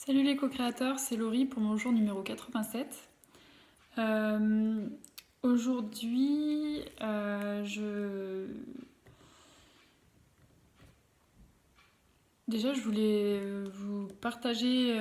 Salut les co-créateurs, c'est Laurie pour mon jour numéro 87. Euh, Aujourd'hui, je voulais vous partager.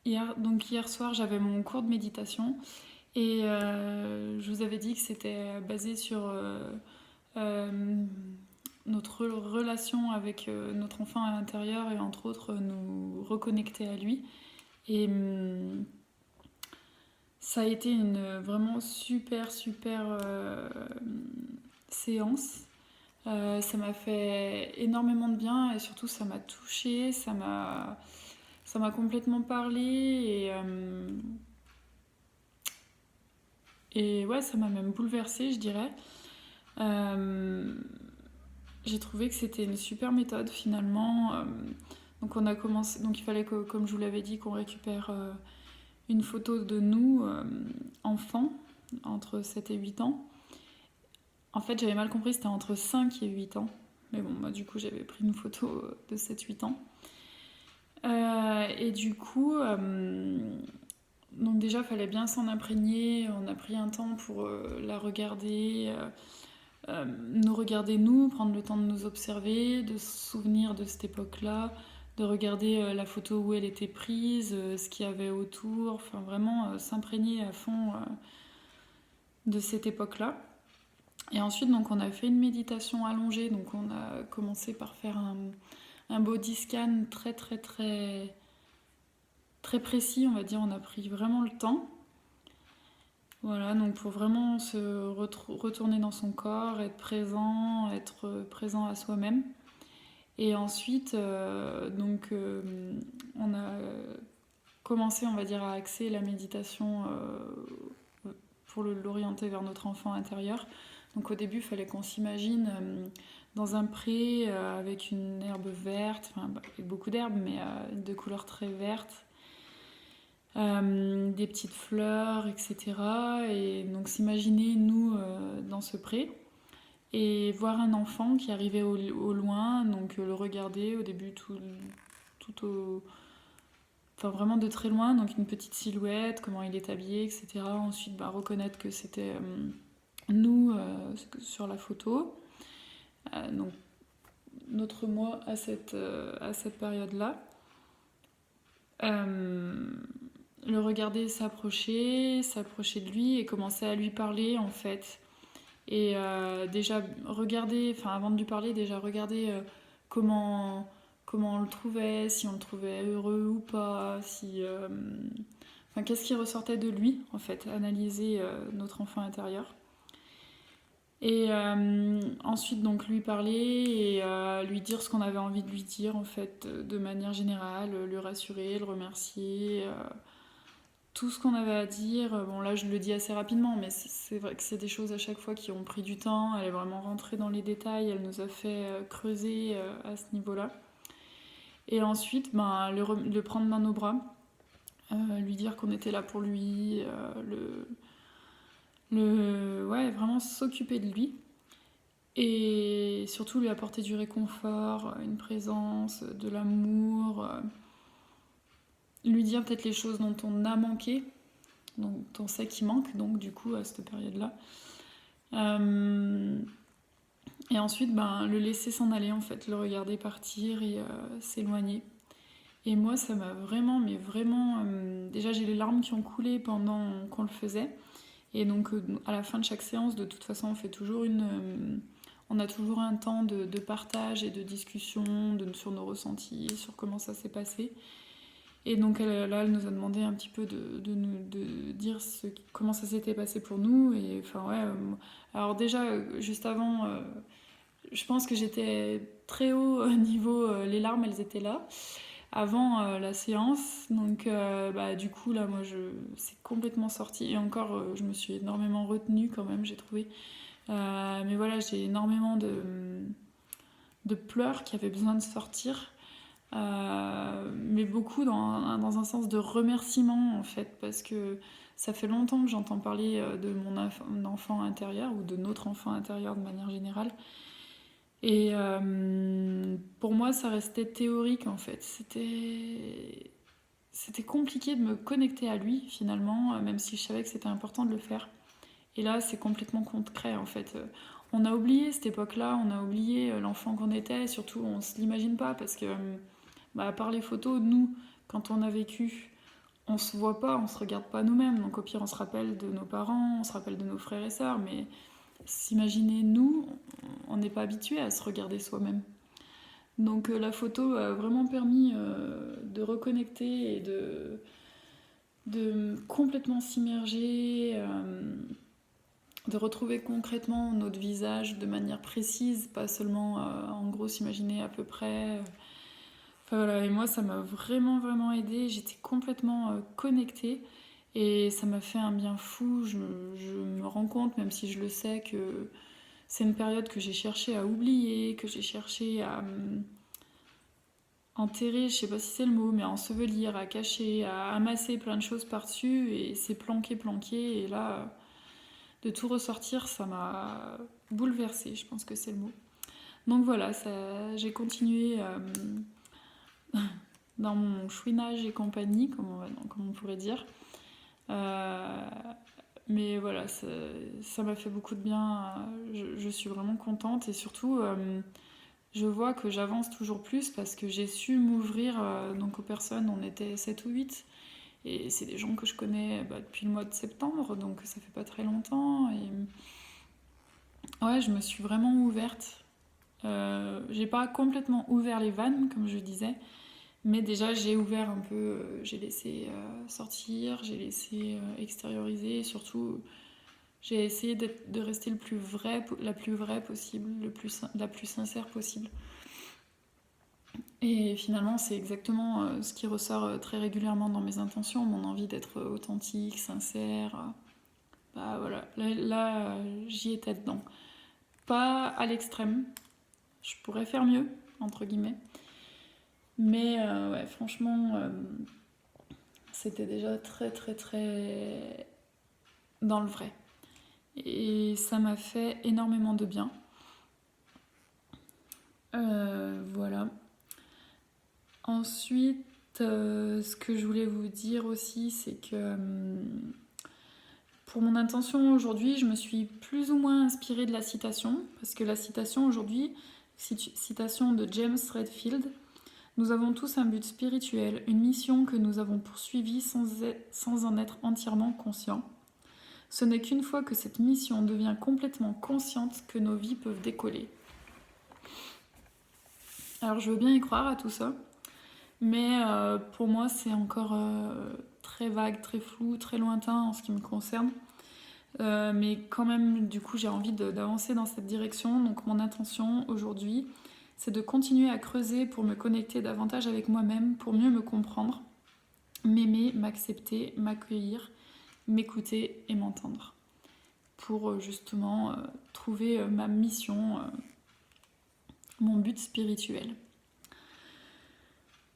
Hier soir, j'avais mon cours de méditation et je vous avais dit que c'était basé sur euh, notre relation avec notre enfant à l'intérieur et entre autres nous reconnecter à lui. Et ça a été une vraiment super séance. Ça m'a fait énormément de bien et surtout ça m'a touchée, ça m'a complètement parlé et ouais, ça m'a même bouleversée, je dirais. Euh, j'ai trouvé que c'était une super méthode finalement. Donc on a commencé, donc il fallait que, comme je vous l'avais dit, qu'on récupère une photo de nous enfants entre 7 et 8 ans. En fait, j'avais mal compris, c'était entre 5 et 8 ans. Mais bon, moi, du coup, j'avais pris une photo de 7-8 ans. Et du coup, donc déjà, il fallait bien s'en imprégner. On a pris un temps pour la regarder, nous regarder nous, prendre le temps de nous observer, de se souvenir de cette époque-là, de regarder la photo où elle était prise, ce qu'il y avait autour, enfin vraiment s'imprégner à fond de cette époque-là. Et ensuite, donc, on a fait une méditation allongée. Donc, on a commencé par faire un body scan très précis, on va dire. On a pris vraiment le temps. Voilà, donc pour vraiment se retourner dans son corps, être présent à soi-même. Et ensuite, on a commencé, on va dire, à axer la méditation pour l'orienter vers notre enfant intérieur. Donc au début, il fallait qu'on s'imagine dans un pré avec une herbe verte, enfin avec beaucoup d'herbes, mais de couleur très verte, des petites fleurs, etc. Et donc s'imaginer nous dans ce pré et voir un enfant qui arrivait au loin, donc le regarder au début tout au, enfin vraiment de très loin, donc une petite silhouette, comment il est habillé, etc. Ensuite, reconnaître que c'était nous sur la photo. Donc notre moi à cette période-là. Euh, le regarder s'approcher de lui et commencer à lui parler en fait. Et déjà regarder, enfin avant de lui parler, déjà regarder comment on le trouvait, si on le trouvait heureux ou pas, si, enfin, qu'est-ce qui ressortait de lui en fait, analyser notre enfant intérieur. Et ensuite, donc, lui parler et lui dire ce qu'on avait envie de lui dire, en fait, de manière générale, le rassurer, le remercier, tout ce qu'on avait à dire. Bon, là, je le dis assez rapidement, mais c'est vrai que c'est des choses à chaque fois qui ont pris du temps. Elle est vraiment rentrée dans les détails, elle nous a fait creuser à ce niveau-là. Et ensuite, le prendre dans nos bras, lui dire qu'on était là pour lui, ouais, vraiment s'occuper de lui. Et surtout lui apporter du réconfort, une présence, de l'amour, lui dire peut-être les choses dont on a manqué, dont on sait qu'il manque, donc du coup à cette période-là. Euh, et ensuite, le laisser s'en aller en fait, le regarder partir et s'éloigner. Et moi, ça m'a vraiment, mais vraiment. Déjà, j'ai les larmes qui ont coulé pendant qu'on le faisait. Et donc, à la fin de chaque séance, de toute façon, on fait toujours on a toujours un temps de partage et de discussion sur nos ressentis, sur comment ça s'est passé. Et donc là, elle nous a demandé un petit peu de dire comment ça s'était passé pour nous. Et enfin, ouais. Alors, déjà, juste avant, je pense que j'étais très haut niveau. Les larmes, elles étaient là avant la séance. Donc, du coup, là, moi, c'est complètement sorti. Et encore, je me suis énormément retenue quand même, j'ai trouvé. Mais voilà, j'ai énormément de pleurs qui avaient besoin de sortir. Mais beaucoup dans un sens de remerciement, en fait, parce que ça fait longtemps que j'entends parler de mon enfant intérieur, ou de notre enfant intérieur de manière générale. Et pour moi, ça restait théorique en fait. C'était compliqué de me connecter à lui finalement, même si je savais que c'était important de le faire. Et là, c'est complètement concret en fait. On a oublié cette époque-là, on a oublié l'enfant qu'on était, et surtout on se l'imagine pas parce que, à part les photos, nous, quand on a vécu, on se voit pas, on se regarde pas nous-mêmes. Donc au pire, on se rappelle de nos parents, on se rappelle de nos frères et sœurs, mais s'imaginer nous, on n'est pas habitué à se regarder soi-même. Donc la photo a vraiment permis de reconnecter et de complètement s'immerger, de retrouver concrètement notre visage de manière précise, pas seulement en gros s'imaginer à peu près. Enfin voilà, et moi ça m'a vraiment vraiment aidée, j'étais complètement connectée et ça m'a fait un bien fou. Je me rends compte, même si je le sais, que c'est une période que j'ai cherché à oublier, que j'ai cherché à enterrer, je sais pas si c'est le mot, mais à ensevelir, à cacher, à amasser plein de choses par-dessus, et c'est planqué, planqué, et là, de tout ressortir, ça m'a bouleversée, je pense que c'est le mot. Donc voilà, j'ai continué dans mon chouinage et compagnie, comme on pourrait dire. Euh, mais voilà, ça m'a fait beaucoup de bien, je suis vraiment contente, et surtout... je vois que j'avance toujours plus parce que j'ai su m'ouvrir donc aux personnes, on était 7 ou 8 et c'est des gens que je connais depuis le mois de septembre, donc ça fait pas très longtemps. Et ouais, je me suis vraiment ouverte. J'ai pas complètement ouvert les vannes, comme je disais, mais déjà j'ai ouvert un peu, j'ai laissé sortir, j'ai laissé extérioriser, et surtout j'ai essayé de rester la plus vraie possible, la plus sincère possible. Et finalement, c'est exactement ce qui ressort très régulièrement dans mes intentions, mon envie d'être authentique, sincère. Bah voilà, là, j'y étais dedans. Pas à l'extrême, je pourrais faire mieux, entre guillemets. Mais ouais, franchement, c'était déjà très très très dans le vrai. Et ça m'a fait énormément de bien. Voilà. Ensuite, ce que je voulais vous dire aussi, c'est que pour mon intention aujourd'hui, je me suis plus ou moins inspirée de la citation, parce que la citation aujourd'hui, citation de James Redfield, nous avons tous un but spirituel, une mission que nous avons poursuivie sans en être entièrement conscients. Ce n'est qu'une fois que cette mission devient complètement consciente que nos vies peuvent décoller. Alors je veux bien y croire à tout ça, mais pour moi c'est encore très vague, très flou, très lointain en ce qui me concerne. Mais quand même, du coup, j'ai envie d'avancer dans cette direction. Donc mon intention aujourd'hui, c'est de continuer à creuser pour me connecter davantage avec moi-même, pour mieux me comprendre, m'aimer, m'accepter, m'accueillir, m'écouter et m'entendre. Pour justement trouver ma mission, mon but spirituel.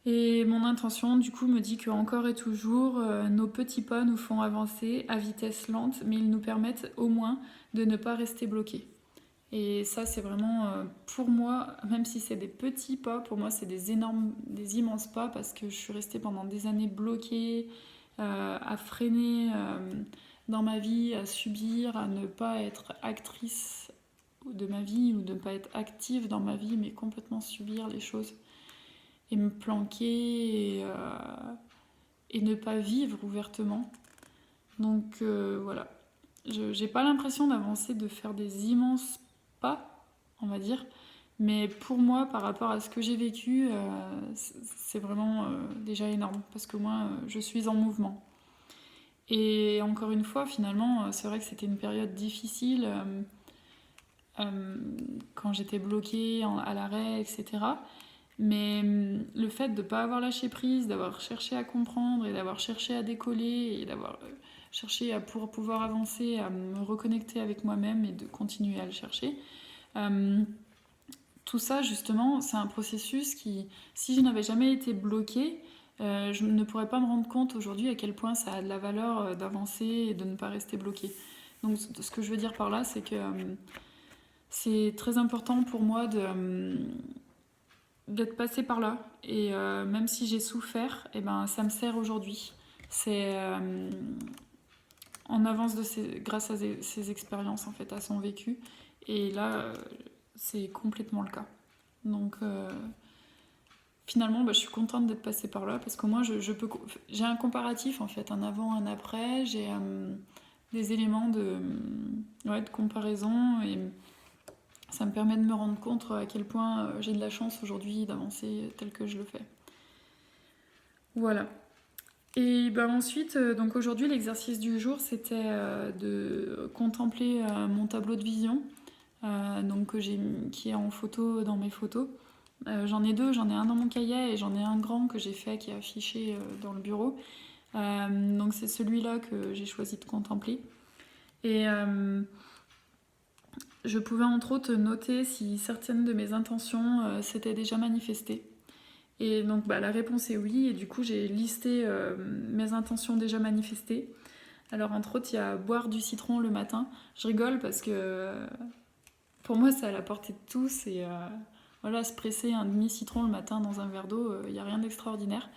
Et mon intention, du coup, me dit que encore et toujours, nos petits pas nous font avancer à vitesse lente, mais ils nous permettent au moins de ne pas rester bloqués. Et ça, c'est vraiment, pour moi, même si c'est des petits pas, pour moi, c'est des immenses pas, parce que je suis restée pendant des années bloquée, à freiner dans ma vie, à subir, à ne pas être actrice de ma vie, ou de ne pas être active dans ma vie, mais complètement subir les choses et me planquer et ne pas vivre ouvertement. Donc voilà, j'ai pas l'impression d'avancer, de faire des immenses pas, on va dire, mais pour moi, par rapport à ce que j'ai vécu, c'est vraiment déjà énorme, parce que moi, je suis en mouvement. Et encore une fois, finalement, c'est vrai que c'était une période difficile quand j'étais bloquée à l'arrêt, etc. Mais le fait de ne pas avoir lâché prise, d'avoir cherché à comprendre et d'avoir cherché à décoller et d'avoir cherché à pouvoir avancer, à me reconnecter avec moi-même et de continuer à le chercher, tout ça justement, c'est un processus qui, si je n'avais jamais été bloquée, je ne pourrais pas me rendre compte aujourd'hui à quel point ça a de la valeur d'avancer et de ne pas rester bloquée. Donc ce que je veux dire par là, c'est que c'est très important pour moi d'être passée par là. Et même si j'ai souffert, et ben, ça me sert aujourd'hui. C'est en avance grâce à ses expériences, en fait, à son vécu. Et là, c'est complètement le cas. Donc, finalement, je suis contente d'être passée par là parce qu'au moins, j'ai un comparatif, en fait, un avant, un après. J'ai des éléments de comparaison et ça me permet de me rendre compte à quel point j'ai de la chance aujourd'hui d'avancer tel que je le fais. Voilà. Et ensuite, donc aujourd'hui, l'exercice du jour, c'était de contempler mon tableau de vision, donc qui est en photo dans mes photos. J'en ai deux, j'en ai un dans mon cahier et j'en ai un grand que j'ai fait qui est affiché dans le bureau. Donc c'est celui-là que j'ai choisi de contempler. Et je pouvais entre autres noter si certaines de mes intentions s'étaient déjà manifestées. Et donc la réponse est oui, et du coup j'ai listé mes intentions déjà manifestées. Alors entre autres il y a boire du citron le matin. Je rigole parce que pour moi c'est à la portée de tous et voilà, se presser un demi-citron le matin dans un verre d'eau, il n'y a rien d'extraordinaire.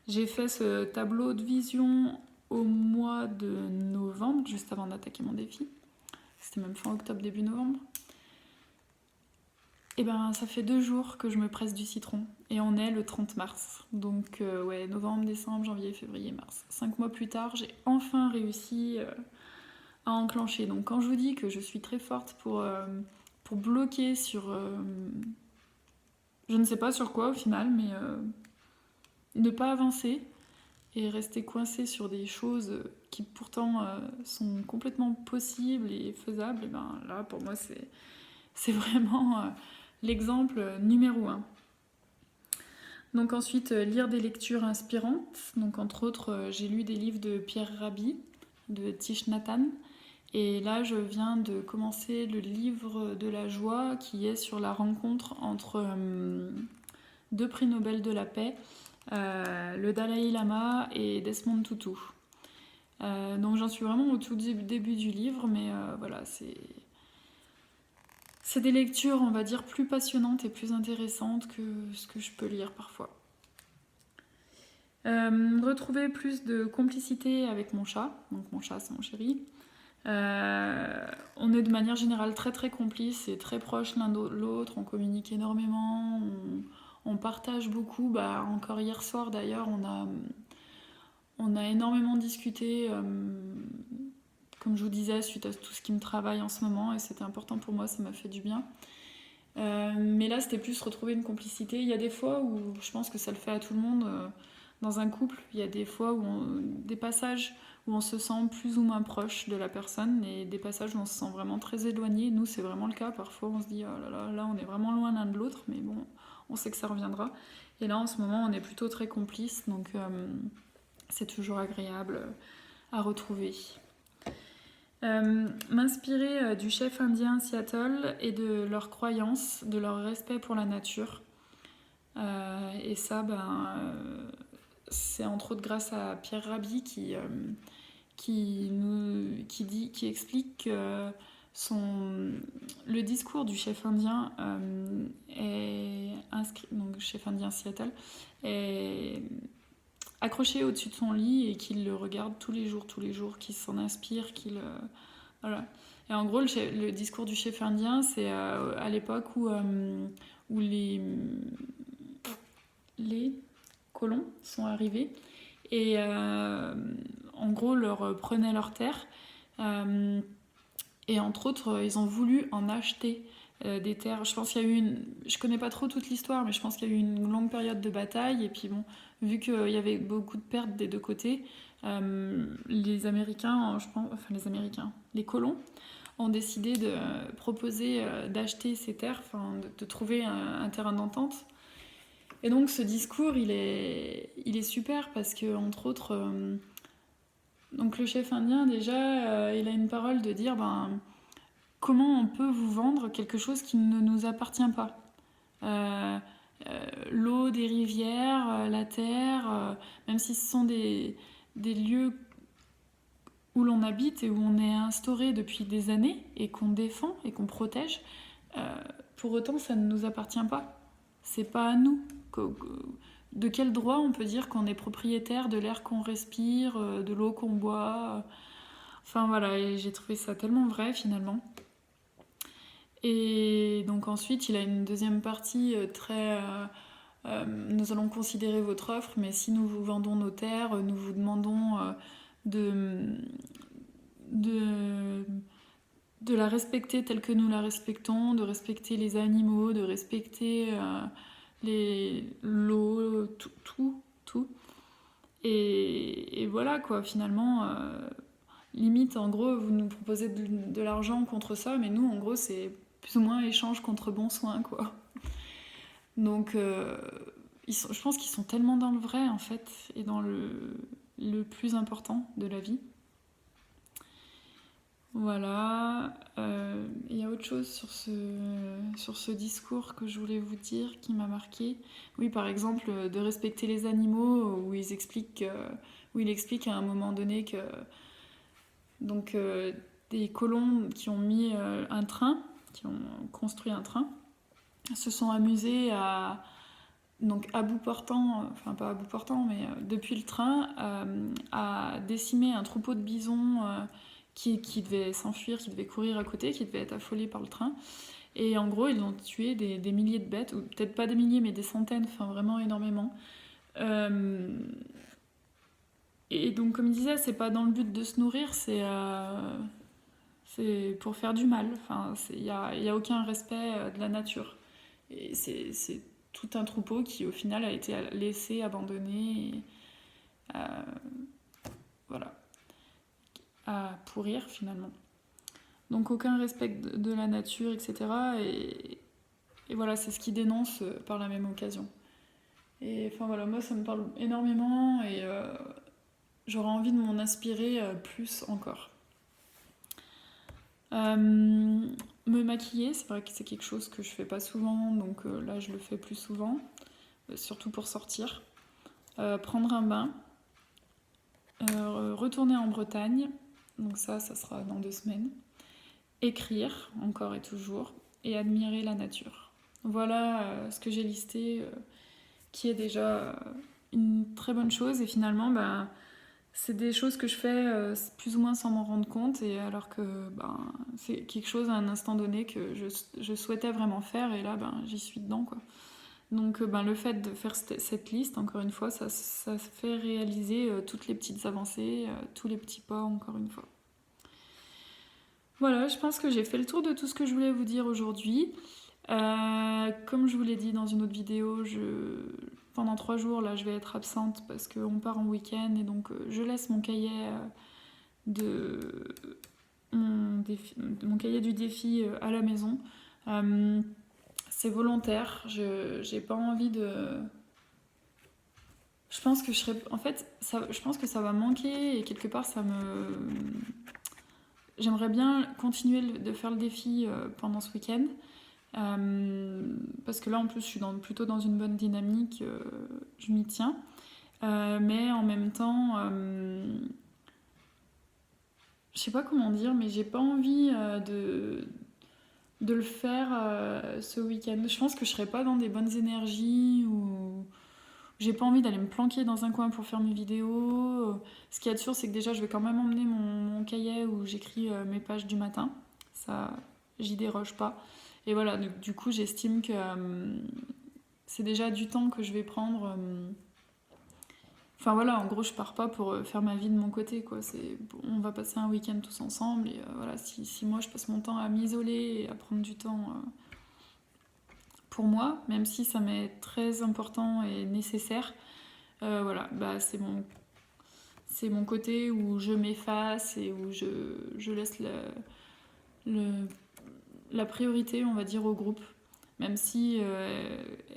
J'ai fait ce tableau de vision au mois de novembre, juste avant d'attaquer mon défi. C'était même fin octobre, début novembre. Et ça fait 2 jours que je me presse du citron. Et on est le 30 mars. Donc novembre, décembre, janvier, février, mars. 5 mois plus tard, j'ai enfin réussi à enclencher. Donc quand je vous dis que je suis très forte pour bloquer sur... je ne sais pas sur quoi au final, mais ne pas avancer et rester coincé sur des choses qui pourtant sont complètement possibles et faisables, et là pour moi c'est vraiment l'exemple numéro 1. Donc ensuite, lire des lectures inspirantes. Donc entre autres, j'ai lu des livres de Pierre Rabhi, de Thich Nhat Hanh. Et là, je viens de commencer le livre de la joie qui est sur la rencontre entre 2 prix Nobel de la paix, le Dalai Lama et Desmond Tutu. Donc j'en suis vraiment au tout début du livre, mais voilà, c'est des lectures, on va dire, plus passionnantes et plus intéressantes que ce que je peux lire parfois. Retrouver plus de complicité avec mon chat. Donc mon chat, c'est mon chéri. On est de manière générale très très complices et très proches l'un de l'autre. On communique énormément. On partage beaucoup. Encore hier soir d'ailleurs, on a énormément discuté. Comme je vous disais, suite à tout ce qui me travaille en ce moment, et c'était important pour moi, ça m'a fait du bien. Mais là, c'était plus retrouver une complicité. Il y a des fois où je pense que ça le fait à tout le monde dans un couple. Il y a des fois des passages où on se sent plus ou moins proche de la personne et des passages où on se sent vraiment très éloigné. Nous, c'est vraiment le cas. Parfois, on se dit oh là, on est vraiment loin l'un de l'autre, mais bon, on sait que ça reviendra. Et là, en ce moment, on est plutôt très complices, donc c'est toujours agréable à retrouver. M'inspirer du chef indien Seattle et de leurs croyances, de leur respect pour la nature. Et ça, c'est entre autres grâce à Pierre Rabhi qui explique que le discours du chef indien est inscrit, donc chef indien Seattle, est accroché au-dessus de son lit et qu'il le regarde tous les jours, qu'il s'en inspire, voilà. Et en gros, le discours du chef indien, c'est à l'époque où les colons sont arrivés et en gros leur prenaient leurs terres et entre autres ils ont voulu en acheter des terres. Je pense qu'il y a eu je connais pas trop toute l'histoire, mais je pense qu'il y a eu une longue période de bataille et puis bon, vu qu'il y avait beaucoup de pertes des deux côtés, les Américains, les colons ont décidé de proposer d'acheter ces terres, de trouver un terrain d'entente. Et donc ce discours, il est super parce que, entre autres, donc le chef indien, déjà, il a une parole de dire comment on peut vous vendre quelque chose qui ne nous appartient pas. L'eau des rivières, la terre, même si ce sont des lieux où l'on habite et où on est instauré depuis des années et qu'on défend et qu'on protège, pour autant ça ne nous appartient pas. C'est pas à nous. De quel droit on peut dire qu'on est propriétaire de l'air qu'on respire, de l'eau qu'on boit? Enfin voilà, et j'ai trouvé ça tellement vrai finalement. Et donc ensuite, il a une deuxième partie très... nous allons considérer votre offre, mais si nous vous vendons nos terres, nous vous demandons de, de, de la respecter telle que nous la respectons, de respecter les animaux, de respecter l'eau, tout. Et voilà quoi, finalement, limite en gros, vous nous proposez de l'argent contre ça, mais nous en gros, c'est plus ou moins échange contre bon soin quoi. Donc, je pense qu'ils sont tellement dans le vrai en fait, et dans le plus important de la vie. Voilà. Il y a autre chose sur ce discours que je voulais vous dire qui m'a marqué. Oui, par exemple, de respecter les animaux, où il explique à un moment donné que donc, des colons qui ont mis un train, qui ont construit un train, se sont amusés donc à bout portant, enfin pas à bout portant, mais depuis le train, à décimer un troupeau de bisons qui devait s'enfuir, qui devait courir à côté, qui devait être affolé par le train. Et en gros, ils ont tué des milliers de bêtes, ou peut-être pas des milliers, mais des centaines, enfin vraiment énormément. Et donc, comme il disait, c'est pas dans le but de se nourrir, c'est pour faire du mal. Enfin, y a aucun respect de la nature. Et c'est tout un troupeau qui, au final, a été laissé, abandonné, voilà, à pourrir finalement. Donc aucun respect de la nature, etc. Et voilà, c'est ce qu'il dénonce par la même occasion. Et enfin voilà, moi ça me parle énormément et j'aurais envie de m'en inspirer plus encore. Me maquiller, c'est vrai que c'est quelque chose que je fais pas souvent, donc là je le fais plus souvent, surtout pour sortir. Prendre un bain, retourner en Bretagne, donc ça sera dans 2 semaines. Écrire, encore et toujours, et admirer la nature. Voilà ce que j'ai listé, qui est déjà une très bonne chose, et finalement, c'est des choses que je fais plus ou moins sans m'en rendre compte, et alors que c'est quelque chose à un instant donné que je souhaitais vraiment faire, et là, j'y suis dedans, quoi. Donc le fait de faire cette liste, encore une fois, ça fait réaliser toutes les petites avancées, tous les petits pas, encore une fois. Voilà, je pense que j'ai fait le tour de tout ce que je voulais vous dire aujourd'hui. Comme je vous l'ai dit dans une autre vidéo, pendant 3 jours, là, je vais être absente parce qu'on part en week-end et donc je laisse mon cahier mon cahier du défi à la maison. C'est volontaire, j'ai pas envie de... Je pense que je pense que ça va manquer et quelque part j'aimerais bien continuer de faire le défi pendant ce week-end. Parce que là en plus je suis plutôt dans une bonne dynamique, je m'y tiens. Mais en même temps, je sais pas comment dire, mais j'ai pas envie de le faire ce week-end. Je pense que je serais pas dans des bonnes énergies ou j'ai pas envie d'aller me planquer dans un coin pour faire mes vidéos. Ce qu'il y a de sûr, c'est que déjà je vais quand même emmener mon cahier où j'écris mes pages du matin. Ça, j'y déroge pas. Et voilà, du coup, j'estime que c'est déjà du temps que je vais prendre. Enfin voilà, en gros, je pars pas pour faire ma vie de mon côté, quoi. On va passer un week-end tous ensemble. Et voilà, si moi je passe mon temps à m'isoler et à prendre du temps pour moi, même si ça m'est très important et nécessaire, voilà, c'est mon côté où je m'efface et où je laisse la priorité, on va dire, au groupe. Même si,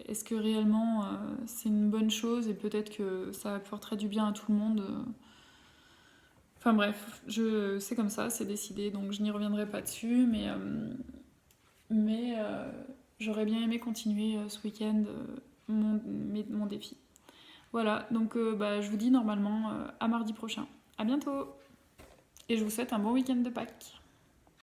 est-ce que réellement c'est une bonne chose et peut-être que ça apporterait du bien à tout le monde. Enfin bref, c'est comme ça, c'est décidé, donc je n'y reviendrai pas dessus, mais j'aurais bien aimé continuer ce week-end mon défi. Voilà, donc je vous dis normalement à mardi prochain. À bientôt! et je vous souhaite un bon week-end de Pâques.